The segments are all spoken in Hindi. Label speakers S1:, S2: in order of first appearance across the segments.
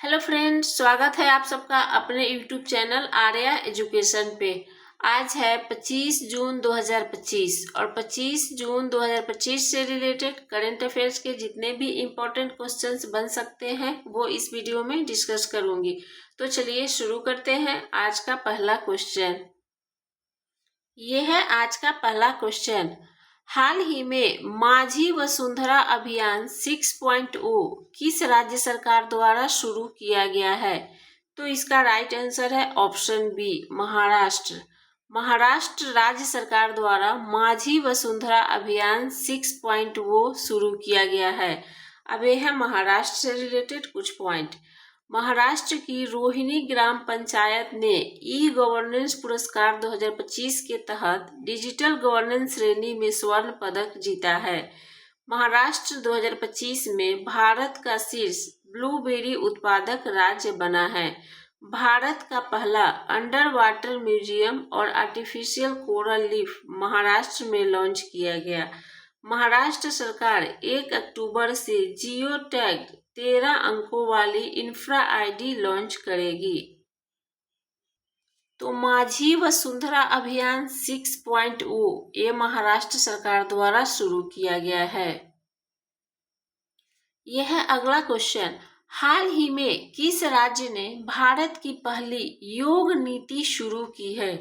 S1: हेलो फ्रेंड्स, स्वागत है आप सबका अपने यूट्यूब चैनल आर्या एजुकेशन पे। आज है 25 जून 2025 और 25 जून 2025 से रिलेटेड करंट अफेयर्स के जितने भी इम्पोर्टेंट क्वेश्चंस बन सकते हैं वो इस वीडियो में डिस्कस करूंगी। तो चलिए शुरू करते हैं। आज का पहला क्वेश्चन ये है। आज का पहला क्वेश्चन, हाल ही में माझी वसुंधरा अभियान 6.0 किस राज्य सरकार द्वारा शुरू किया गया है? तो इसका राइट आंसर है ऑप्शन बी, महाराष्ट्र। महाराष्ट्र राज्य सरकार द्वारा माझी वसुंधरा अभियान 6.0 शुरू किया गया है। अब यह है महाराष्ट्र से रिलेटेड कुछ पॉइंट। महाराष्ट्र की रोहिणी ग्राम पंचायत ने ई गवर्नेंस पुरस्कार 2025 के तहत डिजिटल गवर्नेंस श्रेणी में स्वर्ण पदक जीता है। महाराष्ट्र 2025 में भारत का शीर्ष ब्लूबेरी उत्पादक राज्य बना है। भारत का पहला अंडर वाटर म्यूजियम और आर्टिफिशियल कोरल लीफ महाराष्ट्र में लॉन्च किया गया। महाराष्ट्र सरकार 1 अक्टूबर से जियो टैग्ड 13 अंकों वाली इंफ्रा आईडी लॉन्च करेगी। तो माझी वसुंधरा अभियान 6.0 ये महाराष्ट्र सरकार द्वारा शुरू किया गया है। यह है अगला क्वेश्चन, हाल ही में किस राज्य ने भारत की पहली योग नीति शुरू की है?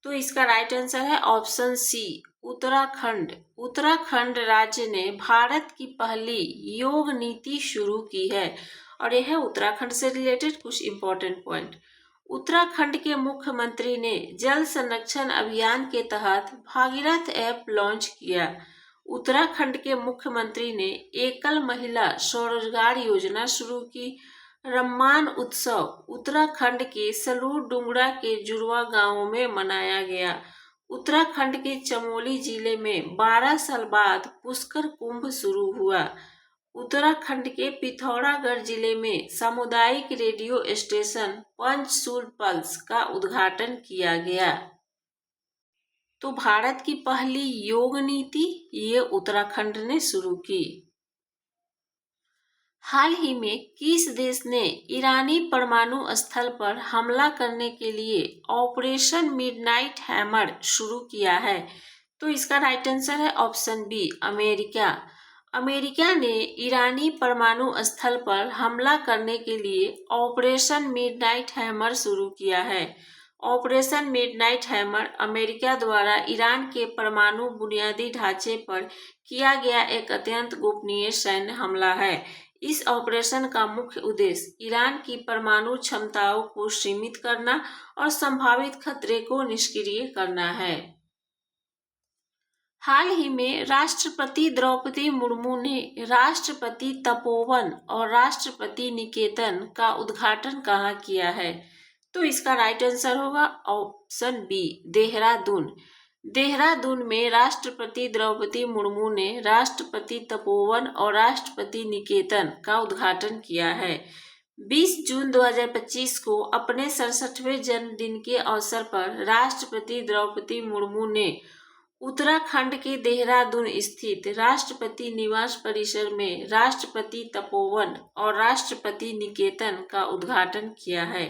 S1: तो इसका राइट आंसर है ऑप्शन सी, उत्तराखंड। उत्तराखंड राज्य ने भारत की पहली योग नीति शुरू की है और यह है उत्तराखंड से रिलेटेड कुछ इंपॉर्टेंट पॉइंट। उत्तराखंड के मुख्यमंत्री ने जल संरक्षण अभियान के तहत भागीरथ ऐप लॉन्च किया। उत्तराखंड के मुख्यमंत्री ने एकल महिला स्वरोजगार योजना शुरू की। रम्मान उत्सव उत्तराखंड के सलूर डुंगरा के जुड़वा गांवों में मनाया गया। उत्तराखंड के चमोली जिले में 12 साल बाद पुष्कर कुंभ शुरू हुआ। उत्तराखंड के पिथौरागढ़ जिले में सामुदायिक रेडियो स्टेशन पंचसूल पल्स का उद्घाटन किया गया। तो भारत की पहली योग नीति ये उत्तराखंड ने शुरू की। हाल ही में किस देश ने ईरानी परमाणु स्थल पर हमला करने के लिए ऑपरेशन मिडनाइट हैमर शुरू किया है? तो इसका राइट आंसर है ऑप्शन बी, अमेरिका। अमेरिका ने ईरानी परमाणु स्थल पर हमला करने के लिए ऑपरेशन मिडनाइट हैमर शुरू किया है। ऑपरेशन मिडनाइट हैमर अमेरिका द्वारा ईरान के परमाणु बुनियादी ढांचे पर किया गया एक अत्यंत गोपनीय सैन्य हमला है। इस ऑपरेशन का मुख्य उद्देश्य ईरान की परमाणु क्षमताओं को सीमित करना और संभावित खतरे को निष्क्रिय करना है। हाल ही में राष्ट्रपति द्रौपदी मुर्मू ने राष्ट्रपति तपोवन और राष्ट्रपति निकेतन का उद्घाटन कहाँ किया है? तो इसका राइट आंसर होगा ऑप्शन बी, देहरादून। देहरादून में राष्ट्रपति द्रौपदी मुर्मू ने राष्ट्रपति तपोवन और राष्ट्रपति निकेतन का उद्घाटन किया है। 20 जून 2025 को अपने 67वें जन्मदिन के अवसर पर राष्ट्रपति द्रौपदी मुर्मू ने उत्तराखंड के देहरादून स्थित राष्ट्रपति निवास परिसर में राष्ट्रपति तपोवन और राष्ट्रपति निकेतन का उद्घाटन किया है।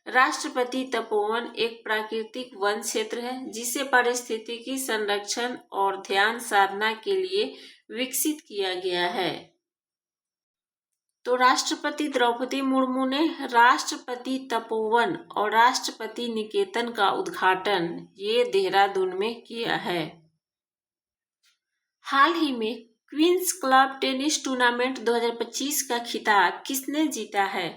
S1: राष्ट्रपति तपोवन एक प्राकृतिक वन क्षेत्र है जिसे पारिस्थितिकी संरक्षण और ध्यान साधना के लिए विकसित किया गया है। तो राष्ट्रपति द्रौपदी मुर्मू ने राष्ट्रपति तपोवन और राष्ट्रपति निकेतन का उद्घाटन ये देहरादून में किया है। हाल ही में क्वींस क्लब टेनिस टूर्नामेंट 2025 का खिताब किसने जीता है?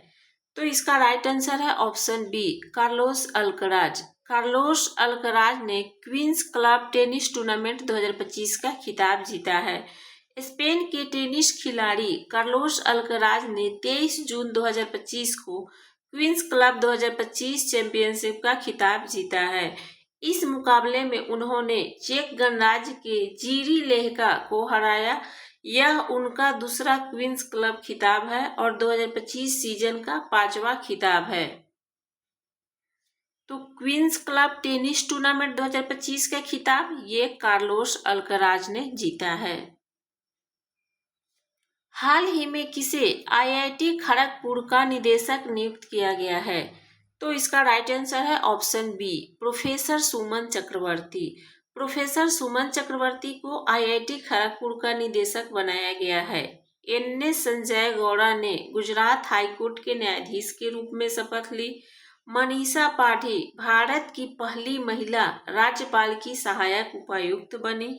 S1: तो इसका राइट आंसर है option B, Carlos Alcaraz. Carlos Alcaraz ने क्वींस क्लब टेनिस टूर्नामेंट 2025 का खिताब जीता है। स्पेन के टेनिस खिलाड़ी कार्लोस अल्कराज ने 23 जून 2025 को क्वींस क्लब 2025 चैंपियनशिप का खिताब जीता है। इस मुकाबले में उन्होंने चेक गणराज्य के जीरी लेहका को हराया। यह उनका दूसरा क्वींस क्लब खिताब है और 2025 सीजन का 5वां खिताब है। तो क्वींस क्लब टेनिस टूर्नामेंट 2025 का खिताब ये कार्लोस अल्कराज ने जीता है। हाल ही में किसे आईआईटी खड़गपुर का निदेशक नियुक्त किया गया है? तो इसका राइट आंसर है ऑप्शन बी, प्रोफेसर सुमन चक्रवर्ती। प्रोफेसर सुमन चक्रवर्ती को आईआईटी खड़गपुर का निदेशक बनाया गया है। एन.एस. संजय गौड़ा ने गुजरात हाईकोर्ट के न्यायाधीश के रूप में शपथ ली। मनीषा पाठी भारत की पहली महिला राज्यपाल की सहायक उपायुक्त बनी।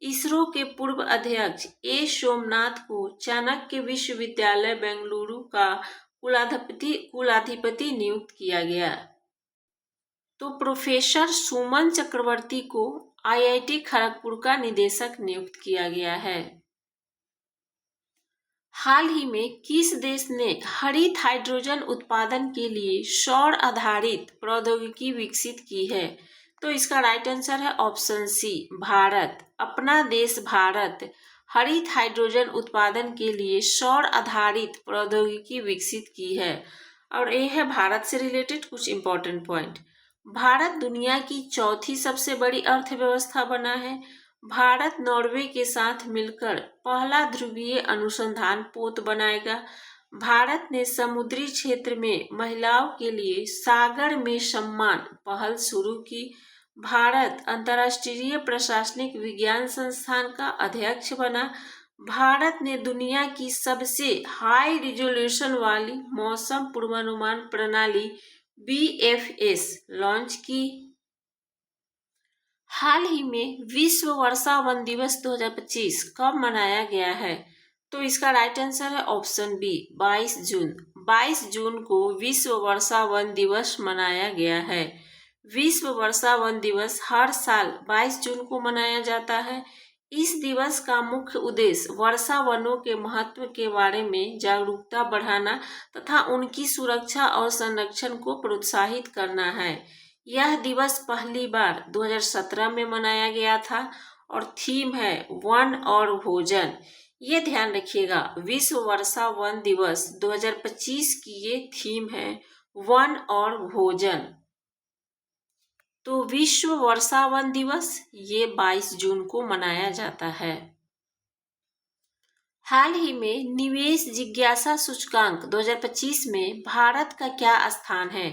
S1: इसरो के पूर्व अध्यक्ष ए सोमनाथ को चाणक्य विश्वविद्यालय बेंगलुरु का कुलाधिपति नियुक्त किया गया। तो प्रोफेसर सुमन चक्रवर्ती को आईआईटी खड़गपुर का निदेशक नियुक्त किया गया है। हाल ही में किस देश ने हरित हाइड्रोजन उत्पादन के लिए सौर आधारित प्रौद्योगिकी विकसित की है? तो इसका राइट आंसर है ऑप्शन सी, भारत। अपना देश भारत हरित हाइड्रोजन उत्पादन के लिए सौर आधारित प्रौद्योगिकी विकसित की है। और ये है भारत से रिलेटेड कुछ इंपॉर्टेंट पॉइंट। भारत दुनिया की चौथी सबसे बड़ी अर्थव्यवस्था बना है। भारत नॉर्वे के साथ मिलकर पहला ध्रुवीय अनुसंधान पोत बनाएगा। भारत ने समुद्री क्षेत्र में महिलाओं के लिए सागर में सम्मान पहल शुरू की। भारत अंतर्राष्ट्रीय प्रशासनिक विज्ञान संस्थान का अध्यक्ष बना। भारत ने दुनिया की सबसे हाई रिजोल्यूशन वाली मौसम पूर्वानुमान प्रणाली BFS लॉन्च की। हाल ही में विश्व वर्षा वन दिवस 2025 कब मनाया गया है? तो इसका राइट आंसर है ऑप्शन बी, 22 जून। 22 जून को विश्व वर्षा वन दिवस मनाया गया है। विश्व वर्षा वन दिवस हर साल 22 जून को मनाया जाता है। इस दिवस का मुख्य उद्देश्य वर्षा वनों के महत्व के बारे में जागरूकता बढ़ाना तथा उनकी सुरक्षा और संरक्षण को प्रोत्साहित करना है। यह दिवस पहली बार 2017 में मनाया गया था और थीम है वन और भोजन। ये ध्यान रखिएगा, विश्व वर्षा वन दिवस 2025 की ये थीम है वन और भोजन। तो विश्व वर्षा वन दिवस ये 22 जून को मनाया जाता है। हाल ही में निवेश जिज्ञासा सूचकांक 2025 में भारत का क्या स्थान है?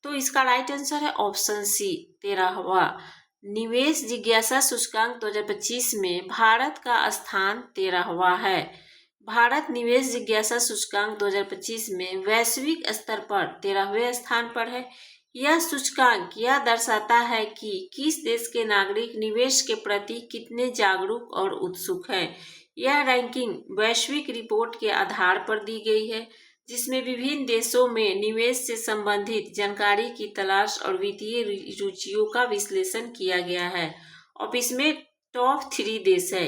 S1: तो इसका राइट आंसर है ऑप्शन सी, 13वां। निवेश जिज्ञासा सूचकांक 2025 में भारत का स्थान 13वां है। भारत निवेश जिज्ञासा सूचकांक 2025 में वैश्विक स्तर पर 13वें स्थान पर है। यह सूचकांक यह दर्शाता है कि किस देश के नागरिक निवेश के प्रति कितने जागरूक और उत्सुक हैं। यह रैंकिंग वैश्विक रिपोर्ट के आधार पर दी गई है, जिसमें विभिन्न देशों में निवेश से संबंधित जानकारी की तलाश और वित्तीय रुचियों का विश्लेषण किया गया है। अब इसमें टॉप 3 देश है।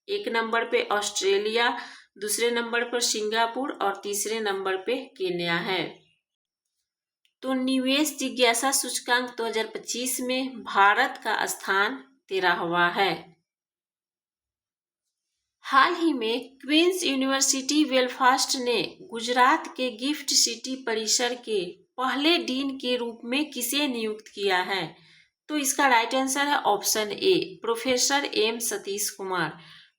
S1: 1 नंबर पे ऑस्ट्रेलिया, दूसरे नंबर पर सिंगापुर और तीसरे नंबर पे केन्या है। तो निवेश जिज्ञासा सूचकांक 2025 में भारत का स्थान 13वां है। हाल ही में क्वींस यूनिवर्सिटी बेलफास्ट ने गुजरात के गिफ्ट सिटी परिसर के पहले डीन के रूप में किसे नियुक्त किया है? तो इसका राइट आंसर है option A, professor M Satish Kumar.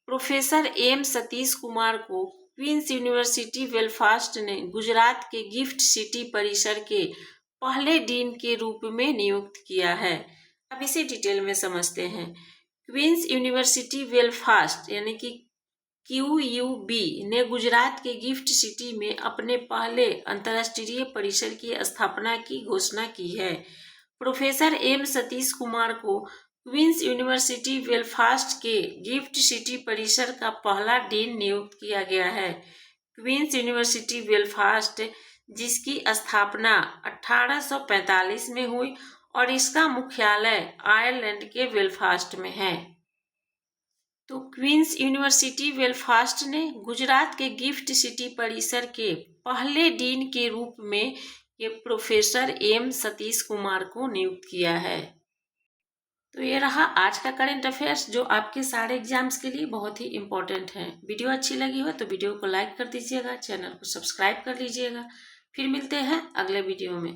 S1: Professor M Satish Kumar को क्वींस यूनिवर्सिटी बेलफास्ट ने गुजरात के गिफ्ट सिटी परिसर के पहले डीन के रूप में नियुक्त किया है। अब इसे डिटेल में समझते हैं। क्वींस यूनिवर्सिटी बेलफास्ट यानी कि QUB ने गुजरात के गिफ्ट सिटी में अपने पहले अंतर्राष्ट्रीय परिसर की स्थापना की घोषणा की है। प्रोफेसर एम सतीश कुमार को क्वींस यूनिवर्सिटी बेलफास्ट के गिफ्ट सिटी परिसर का पहला डीन नियुक्त किया गया है। क्वींस यूनिवर्सिटी बेलफास्ट जिसकी स्थापना 1845 में हुई और इसका मुख्यालय आयरलैंड के बेलफास्ट में है। तो क्वींस यूनिवर्सिटी बेलफास्ट ने गुजरात के गिफ्ट सिटी परिसर के पहले डीन के रूप में ये प्रोफेसर एम सतीश कुमार को नियुक्त किया है। तो ये रहा आज का करंट अफेयर्स जो आपके सारे एग्जाम्स के लिए बहुत ही इम्पोर्टेंट है। वीडियो अच्छी लगी हो तो वीडियो को लाइक कर दीजिएगा, चैनल को सब्सक्राइब कर लीजिएगा। फिर मिलते हैं अगले वीडियो में।